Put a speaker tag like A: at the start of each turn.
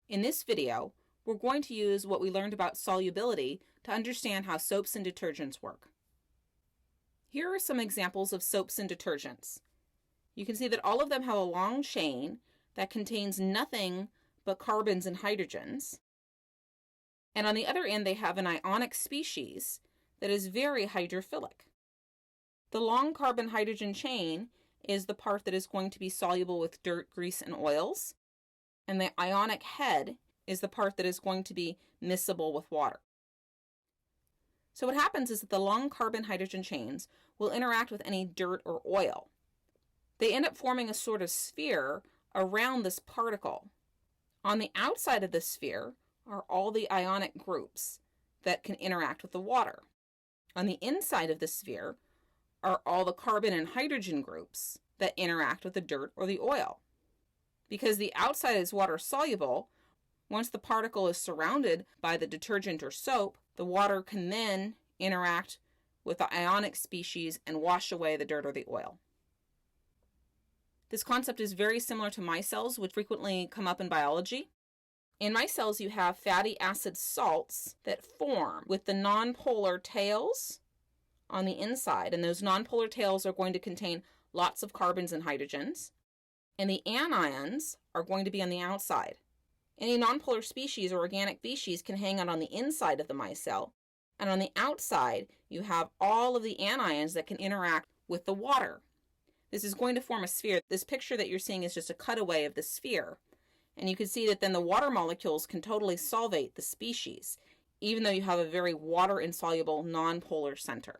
A: In this video, we're going to use what we learned about solubility to understand how soaps and detergents work. Here are some examples of soaps and detergents. You can see that all of them have a long chain that contains nothing but carbons and hydrogens. And on the other end, they have an ionic species that is very hydrophilic. The long carbon-hydrogen chain is the part that is going to be soluble with dirt, grease, and oils. And the ionic head is the part that is going to be miscible with water. So what happens is that the long carbon-hydrogen chains will interact with any dirt or oil. They end up forming a sort of sphere around this particle. On the outside of the sphere are all the ionic groups that can interact with the water. On the inside of the sphere are all the carbon and hydrogen groups that interact with the dirt or the oil. Because the outside is water soluble, once the particle is surrounded by the detergent or soap, the water can then interact with the ionic species and wash away the dirt or the oil. This concept is very similar to micelles, which frequently come up in biology. In micelles, you have fatty acid salts that form with the nonpolar tails on the inside, and those nonpolar tails are going to contain lots of carbons and hydrogens, and the anions are going to be on the outside. Any nonpolar species or organic species can hang out on the inside of the micelle, and on the outside, you have all of the anions that can interact with the water. This is going to form a sphere. This picture that you're seeing is just a cutaway of the sphere. And you can see that then the water molecules can totally solvate the species, even though you have a very water-insoluble nonpolar center.